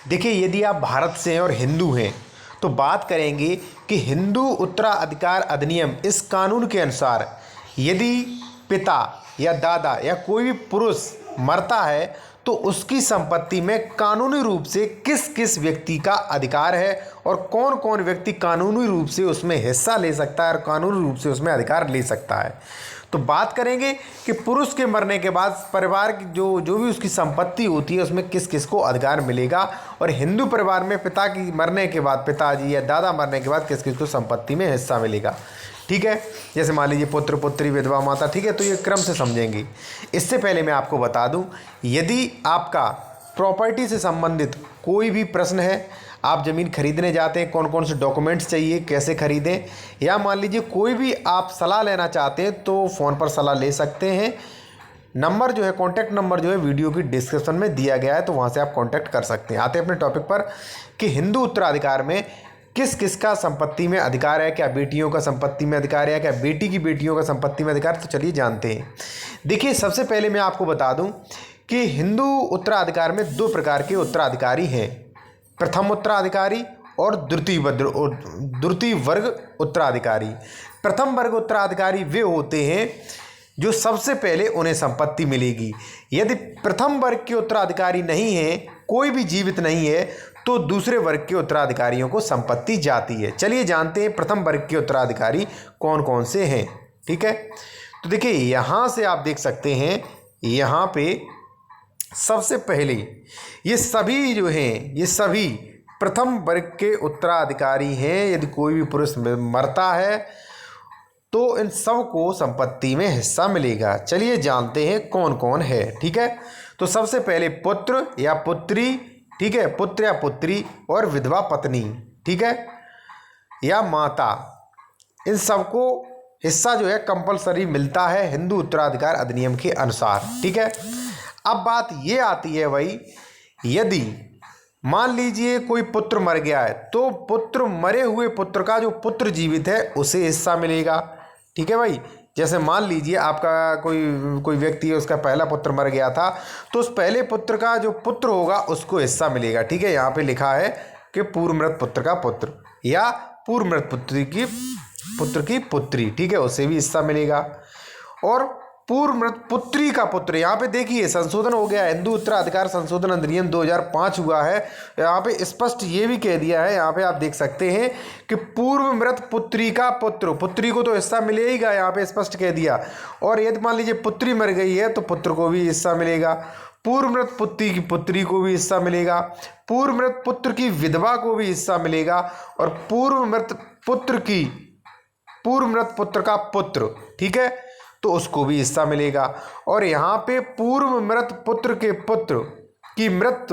देखिए, यदि आप भारत से हैं और हिंदू हैं तो बात करेंगे कि हिंदू उत्तराधिकार अधिनियम इस कानून के अनुसार यदि पिता या दादा या कोई भी पुरुष मरता है तो उसकी संपत्ति में कानूनी रूप से किस किस व्यक्ति का अधिकार है और कौन कौन व्यक्ति कानूनी रूप से उसमें हिस्सा ले सकता है और कानूनी रूप से उसमें अधिकार ले सकता है। तो बात करेंगे कि पुरुष के मरने के बाद परिवार की जो भी उसकी संपत्ति होती है उसमें किस किस को अधिकार मिलेगा, और हिंदू परिवार में पिता की मरने के बाद, पिताजी या दादा मरने के बाद किस किस को संपत्ति में हिस्सा मिलेगा। ठीक है, जैसे मान लीजिए पुत्र पुत्री विधवा माता। ठीक है, तो ये क्रम से समझेंगे। इससे पहले मैं आपको बता दूं, यदि आपका प्रॉपर्टी से संबंधित कोई भी प्रश्न है, आप ज़मीन खरीदने जाते हैं, कौन कौन से डॉक्यूमेंट्स चाहिए, कैसे खरीदें, या मान लीजिए कोई भी आप सलाह लेना चाहते हैं तो फ़ोन पर सलाह ले सकते हैं। नंबर जो है, कॉन्टैक्ट नंबर जो है वीडियो की डिस्क्रिप्शन में दिया गया है, तो वहाँ से आप कॉन्टैक्ट कर सकते हैं। आते हैं अपने टॉपिक पर कि हिंदू उत्तराधिकार में किस किस का संपत्ति में अधिकार है। क्या बेटियों का संपत्ति में अधिकार है, क्या बेटी की बेटियों का संपत्ति में अधिकार। तो चलिए जानते हैं। देखिए, सबसे पहले मैं आपको बता दूं कि हिंदू उत्तराधिकार में दो प्रकार के उत्तराधिकारी हैं, प्रथम उत्तराधिकारी और द्वितीय वर्ग उत्तराधिकारी। प्रथम वर्ग उत्तराधिकारी वे होते हैं जो सबसे पहले उन्हें संपत्ति मिलेगी। यदि प्रथम वर्ग के उत्तराधिकारी नहीं है, कोई भी जीवित नहीं है, तो दूसरे वर्ग के उत्तराधिकारियों को संपत्ति जाती है। चलिए जानते हैं प्रथम वर्ग के उत्तराधिकारी कौन कौन से हैं। ठीक है, तो देखिए यहाँ से आप देख सकते हैं, यहाँ पे सबसे पहले ये सभी जो हैं, ये सभी प्रथम वर्ग के उत्तराधिकारी हैं। यदि कोई भी पुरुष मरता है तो इन सब को संपत्ति में हिस्सा मिलेगा। चलिए जानते हैं कौन कौन है। ठीक है, तो सबसे पहले पुत्र या पुत्री, ठीक है, पुत्र या पुत्री और विधवा पत्नी, ठीक है, या माता, इन सबको हिस्सा जो है कंपलसरी मिलता है हिंदू उत्तराधिकार अधिनियम के अनुसार। ठीक है, अब बात ये आती है भाई, यदि मान लीजिए कोई पुत्र मर गया है तो पुत्र, मरे हुए पुत्र का जो पुत्र जीवित है उसे हिस्सा मिलेगा। ठीक है भाई, जैसे मान लीजिए आपका कोई व्यक्ति है, उसका पहला पुत्र मर गया था, तो उस पहले पुत्र का जो पुत्र होगा उसको हिस्सा मिलेगा। ठीक है, यहाँ पे लिखा है कि पूर्व मृत पुत्र का पुत्र या पूर्व मृत पुत्र की पुत्री, ठीक है, उसे भी हिस्सा मिलेगा। और पूर्व मृत पुत्री का पुत्र, यहाँ पे देखिए संशोधन हो गया है, हिंदू उत्तराधिकार संशोधन अधिनियम 2005 हुआ है। यहाँ पे स्पष्ट ये भी कह दिया है, यहाँ पे आप देख सकते हैं कि पूर्व मृत पुत्री का पुत्र, पुत्री को तो हिस्सा मिलेगा, यहाँ पे स्पष्ट कह दिया। और यदि मान लीजिए पुत्री मर गई है तो पुत्र को भी हिस्सा मिलेगा, पूर्व मृत पुत्री की पुत्री को भी हिस्सा मिलेगा, पूर्व मृत पुत्र की विधवा को भी हिस्सा मिलेगा, और पूर्व मृत पुत्र का पुत्र, ठीक है, तो उसको भी हिस्सा मिलेगा। और यहाँ पे पूर्व मृत पुत्र के पुत्र की मृत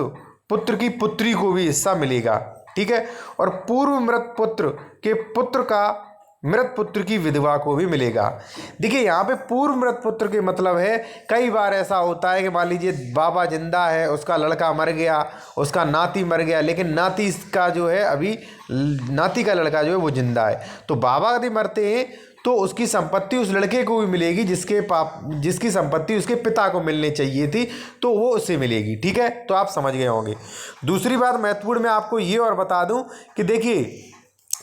पुत्र की पुत्री को भी हिस्सा मिलेगा। ठीक है, और पूर्व मृत पुत्र के पुत्र का मृत पुत्र की विधवा को भी मिलेगा। देखिए यहाँ पे पूर्व मृत पुत्र के मतलब है, कई बार ऐसा होता है कि मान लीजिए बाबा जिंदा है, उसका लड़का मर गया, उसका नाती मर गया, लेकिन नाती का जो है अभी, नाती का लड़का जो है वो जिंदा है, तो बाबा यदि मरते हैं तो उसकी संपत्ति उस लड़के को भी मिलेगी जिसकी संपत्ति उसके पिता को मिलनी चाहिए थी, तो वो उसे मिलेगी। ठीक है, तो आप समझ गए होंगे। दूसरी बात महत्वपूर्ण मैं आपको ये और बता दूं कि देखिए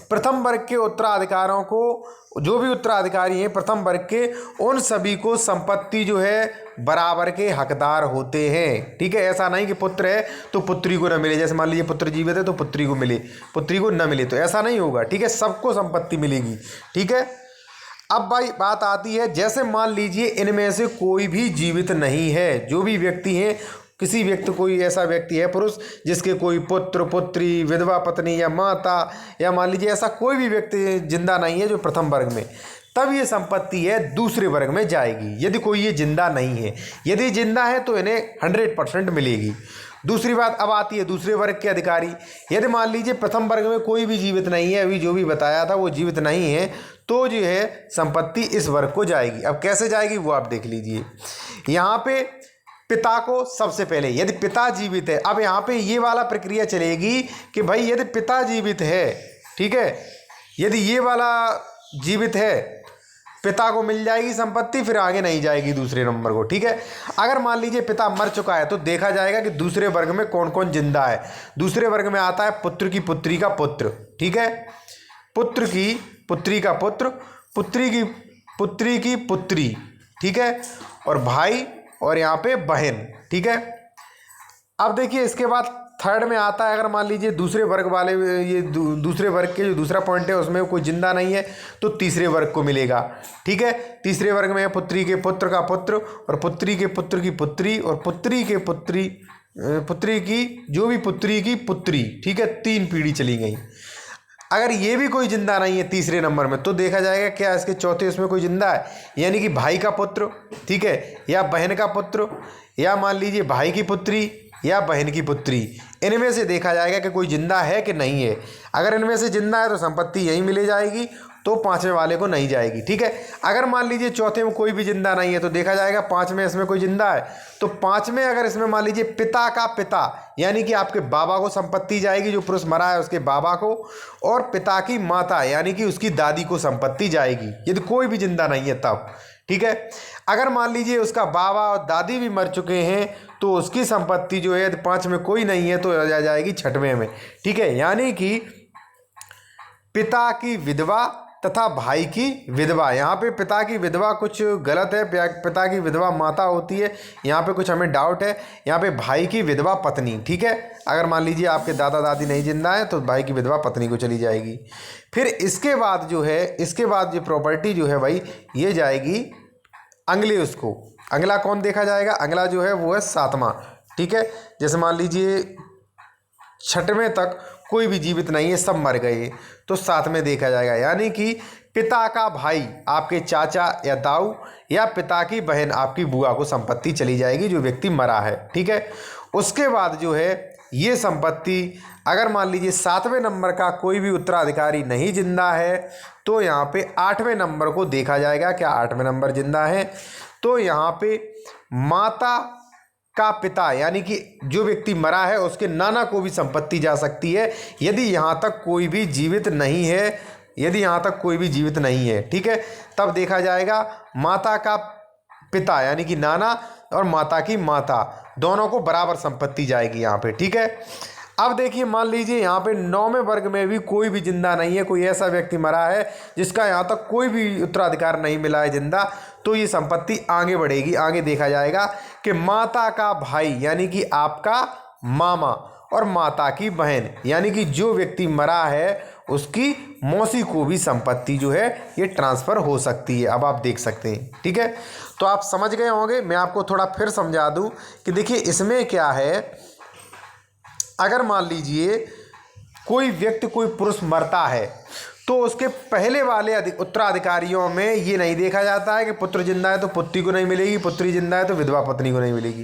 प्रथम वर्ग के उत्तराधिकारों को, जो भी उत्तराधिकारी हैं प्रथम वर्ग के, उन सभी को संपत्ति जो है बराबर के हकदार होते हैं। ठीक है, ऐसा नहीं कि पुत्र है तो पुत्री को न मिले, जैसे मान लीजिए पुत्र जीवित है तो पुत्री को मिले, पुत्री को न मिले, तो ऐसा नहीं होगा। ठीक है, सबको संपत्ति मिलेगी। ठीक है, अब भाई बात आती है, जैसे मान लीजिए इनमें से कोई भी जीवित नहीं है, जो भी व्यक्ति हैं, किसी व्यक्ति, कोई ऐसा व्यक्ति है पुरुष जिसके कोई पुत्र पुत्री, विधवा पत्नी या माता, या मान लीजिए ऐसा कोई भी व्यक्ति जिंदा नहीं है जो प्रथम वर्ग में, तब ये संपत्ति है दूसरे वर्ग में जाएगी। यदि कोई ये जिंदा नहीं है, यदि जिंदा है तो इन्हें 100% मिलेगी। दूसरी बात अब आती है दूसरे वर्ग के अधिकारी। यदि मान लीजिए प्रथम वर्ग में कोई भी जीवित नहीं है, अभी जो भी बताया था वो जीवित नहीं है, तो जो है संपत्ति इस वर्ग को जाएगी। अब कैसे जाएगी वो आप देख लीजिए। यहाँ पे पिता को सबसे पहले, यदि पिता जीवित है, अब यहाँ पे ये वाला प्रक्रिया चलेगी कि भाई यदि पिता जीवित है, ठीक है, यदि ये वाला जीवित है पिता को मिल जाएगी संपत्ति, फिर आगे नहीं जाएगी दूसरे नंबर को। ठीक है, अगर मान लीजिए पिता मर चुका है तो देखा जाएगा कि दूसरे वर्ग में कौन कौन जिंदा है। दूसरे वर्ग में आता है पुत्र की पुत्री का पुत्र, ठीक है, पुत्र की पुत्री का पुत्र, पुत्री की पुत्री, ठीक है, और भाई, और यहाँ पे बहन। ठीक है, अब देखिए इसके बाद थर्ड में आता है, अगर मान लीजिए दूसरे वर्ग वाले, ये दूसरे वर्ग के जो दूसरा पॉइंट है उसमें कोई जिंदा नहीं है तो तीसरे वर्ग को मिलेगा। ठीक है, तीसरे वर्ग में पुत्री के पुत्र का पुत्र, और पुत्री के पुत्र की पुत्री, और पुत्री की जो भी पुत्री की पुत्री। ठीक है, 3 पीढ़ी चली गई। अगर ये भी कोई जिंदा नहीं है तीसरे नंबर में तो देखा जाएगा क्या इसके चौथे उसमें कोई जिंदा है, यानी कि भाई का पुत्र, ठीक है, या बहन का पुत्र, या मान लीजिए भाई की पुत्री या बहन की पुत्री। इनमें से देखा जाएगा कि कोई जिंदा है कि नहीं है। अगर इनमें से जिंदा है तो संपत्ति यहीं मिले जाएगी, तो पांचवें वाले को नहीं जाएगी। ठीक है, अगर मान लीजिए चौथे में कोई भी जिंदा नहीं है तो देखा जाएगा पांचवें इसमें कोई जिंदा है, तो पांचवें अगर इसमें मान लीजिए पिता का पिता, यानी कि आपके बाबा को संपत्ति जाएगी, जो पुरुष मरा है उसके बाबा को, और पिता की माता यानी कि उसकी दादी को संपत्ति जाएगी, यदि कोई भी जिंदा नहीं है तब। ठीक है, अगर मान लीजिए उसका बाबा और दादी भी मर चुके हैं तो उसकी संपत्ति जो है 5 में कोई नहीं है तो आ जाएगी 6वें में। ठीक है, यानी कि पिता की विधवा तथा भाई की विधवा। यहाँ पे पिता की विधवा कुछ गलत है, पिता की विधवा माता होती है, यहाँ पे कुछ हमें डाउट है। यहाँ पे भाई की विधवा पत्नी। ठीक है, अगर मान लीजिए आपके दादा दादी नहीं जिंदा है तो भाई की विधवा पत्नी को चली जाएगी। फिर इसके बाद जो है, इसके बाद जो प्रॉपर्टी जो है भाई ये जाएगी अगले उसको। अगला कौन देखा जाएगा, अगला जो है वो है 7वां। ठीक है, जैसे मान लीजिए 6वें तक कोई भी जीवित नहीं है, सब मर गए, तो 7वें देखा जाएगा, यानी कि पिता का भाई आपके चाचा या दाऊ, या पिता की बहन आपकी बुआ को संपत्ति चली जाएगी जो व्यक्ति मरा है। ठीक है, उसके बाद जो है ये संपत्ति अगर मान लीजिए 7वें नंबर का कोई भी उत्तराधिकारी नहीं जिंदा है तो यहाँ पे 8वें नंबर को देखा जाएगा, क्या 8वें नंबर जिंदा है, तो यहाँ पे माता का पिता यानी कि जो व्यक्ति मरा है उसके नाना को भी संपत्ति जा सकती है, यदि यहाँ तक कोई भी जीवित नहीं है, यदि यहाँ तक कोई भी जीवित नहीं है। ठीक है, तब देखा जाएगा माता का पिता यानी कि नाना और माता की माता दोनों को बराबर संपत्ति जाएगी यहाँ पे। ठीक है, अब देखिए मान लीजिए यहाँ पे 9वें वर्ग में भी कोई भी जिंदा नहीं है, कोई ऐसा व्यक्ति मरा है जिसका यहाँ तक कोई भी उत्तराधिकार नहीं मिला है जिंदा, तो ये संपत्ति आगे बढ़ेगी। आगे देखा जाएगा कि माता का भाई यानी कि आपका मामा और माता की बहन यानी कि जो व्यक्ति मरा है उसकी मौसी को भी संपत्ति जो है ये ट्रांसफ़र हो सकती है। अब आप देख सकते हैं। ठीक है, तो आप समझ गए होंगे। मैं आपको थोड़ा फिर समझा दूं कि देखिए इसमें क्या है, अगर मान लीजिए कोई व्यक्ति, कोई पुरुष मरता है तो उसके पहले वाले उत्तराधिकारियों में ये नहीं देखा जाता है कि पुत्र जिंदा है तो पुत्री को नहीं मिलेगी, पुत्री जिंदा है तो विधवा पत्नी को नहीं मिलेगी।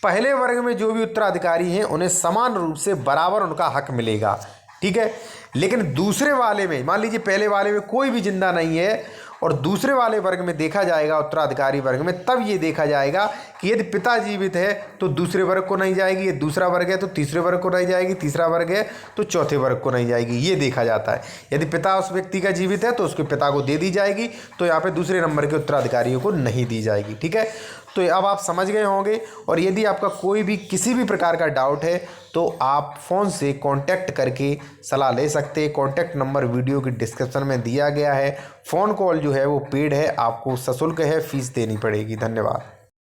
पहले वर्ग में जो भी उत्तराधिकारी हैं उन्हें समान रूप से बराबर उनका हक मिलेगा। ठीक है, लेकिन दूसरे वाले में मान लीजिए पहले वाले में कोई भी जिंदा नहीं है और दूसरे वाले वर्ग में देखा जाएगा, उत्तराधिकारी वर्ग में, तब ये देखा जाएगा कि यदि पिता जीवित है तो दूसरे वर्ग को नहीं जाएगी, ये दूसरा वर्ग है तो तीसरे वर्ग को नहीं जाएगी, तीसरा वर्ग है तो चौथे वर्ग को नहीं जाएगी, ये देखा जाता है। यदि पिता उस व्यक्ति का जीवित है तो उसके पिता को दे दी जाएगी, तो यहाँ पे दूसरे नंबर के उत्तराधिकारियों को नहीं दी जाएगी। ठीक है, तो अब आप समझ गए होंगे। और यदि आपका कोई भी किसी भी प्रकार का डाउट है तो आप फ़ोन से कांटेक्ट करके सलाह ले सकते हैं। कांटेक्ट नंबर वीडियो की डिस्क्रिप्शन में दिया गया है। फ़ोन कॉल जो है वो पेड है, आपको सशुल्क है, फीस देनी पड़ेगी। धन्यवाद।